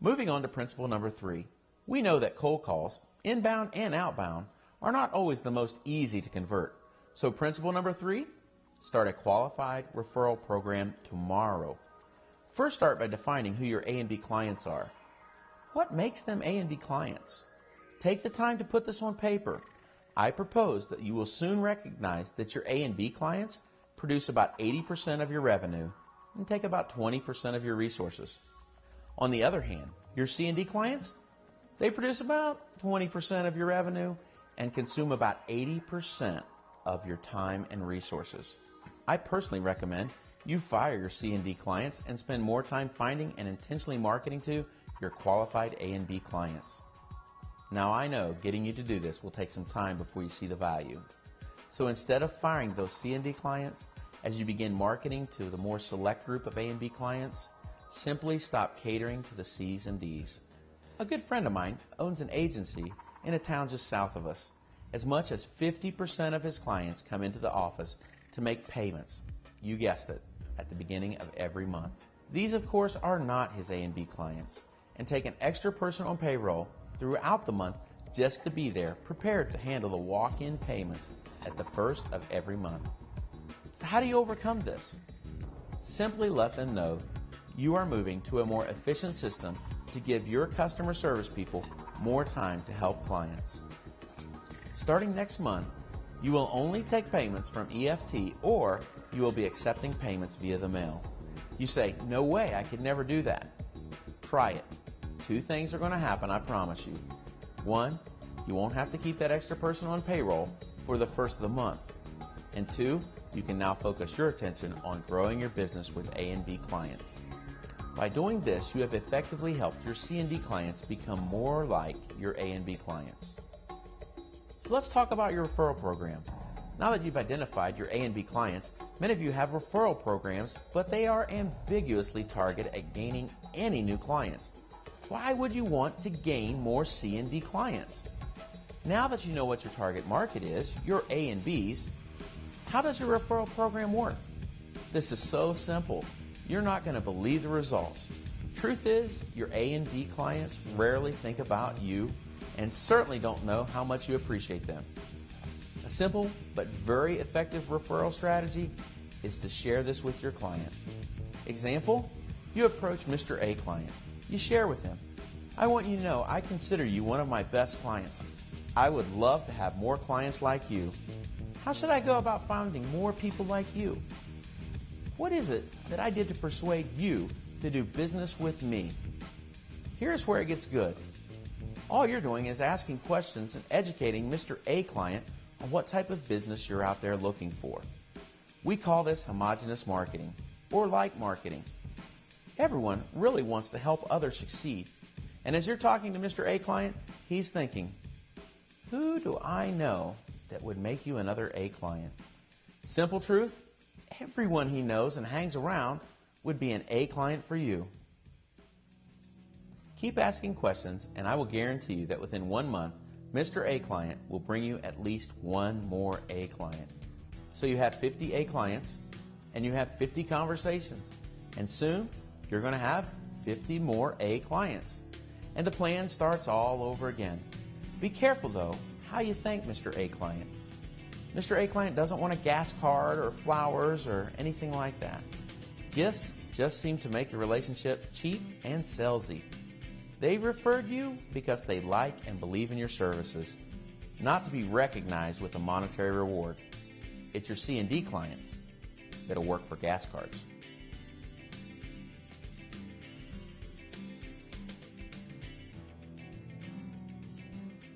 Moving on to principle number 3, we know that cold calls, inbound and outbound, are not always the most easy to convert. So principle number 3, start a qualified referral program tomorrow. First, start by defining who your A and B clients are. What makes them A and B clients? Take the time to put this on paper. I propose that you will soon recognize that your A and B clients produce about 80% of your revenue and take about 20% of your resources. On the other hand, your C and D clients, they produce about 20% of your revenue and consume about 80% of your time and resources. I personally recommend you fire your C and D clients and spend more time finding and intentionally marketing to your qualified A and B clients. Now I know getting you to do this will take some time before you see the value. So instead of firing those C and D clients, as you begin marketing to the more select group of A and B clients, simply stop catering to the C's and D's. A good friend of mine owns an agency in a town just south of us. As much as 50% of his clients come into the office to make payments, you guessed it, at the beginning of every month. These, of course, are not his A and B clients, and take an extra person on payroll throughout the month just to be there, prepared to handle the walk-in payments at the first of every month. So how do you overcome this? Simply let them know you are moving to a more efficient system to give your customer service people more time to help clients. Starting next month, you will only take payments from EFT, or you will be accepting payments via the mail. You say, "No way, I could never do that." Try it. 2 things are going to happen, I promise you. 1, you won't have to keep that extra person on payroll for the first of the month. And 2, you can now focus your attention on growing your business with A and B clients. By doing this, you have effectively helped your C and D clients become more like your A and B clients. So let's talk about your referral program. Now that you've identified your A and B clients, many of you have referral programs, but they are ambiguously targeted at gaining any new clients. Why would you want to gain more C and D clients? Now that you know what your target market is, your A and Bs, how does your referral program work? This is so simple. You're not going to believe the results. Truth is, your A and B clients rarely think about you and certainly don't know how much you appreciate them. A simple but very effective referral strategy is to share this with your client. Example, you approach Mr. A client. You share with him, "I want you to know I consider you one of my best clients. I would love to have more clients like you. How should I go about finding more people like you? What is it that I did to persuade you to do business with me?" Here's where it gets good. All you're doing is asking questions and educating Mr. A client on what type of business you're out there looking for. We call this homogeneous marketing, or like marketing. Everyone really wants to help others succeed. And as you're talking to Mr. A client, he's thinking, "Who do I know that would make you another A client?" Simple truth, everyone he knows and hangs around would be an A client for you. Keep asking questions, and I will guarantee you that within 1 month, Mr. A client will bring you at least one more A client. So you have 50 A clients, and you have 50 conversations, and soon you're going to have 50 more A clients. And the plan starts all over again. Be careful, though, how you thank Mr. A client. Mr. A client doesn't want a gas card or flowers or anything like that. Gifts just seem to make the relationship cheap and salesy. They referred you because they like and believe in your services, not to be recognized with a monetary reward. It's your C and D clients that'll work for gas cards.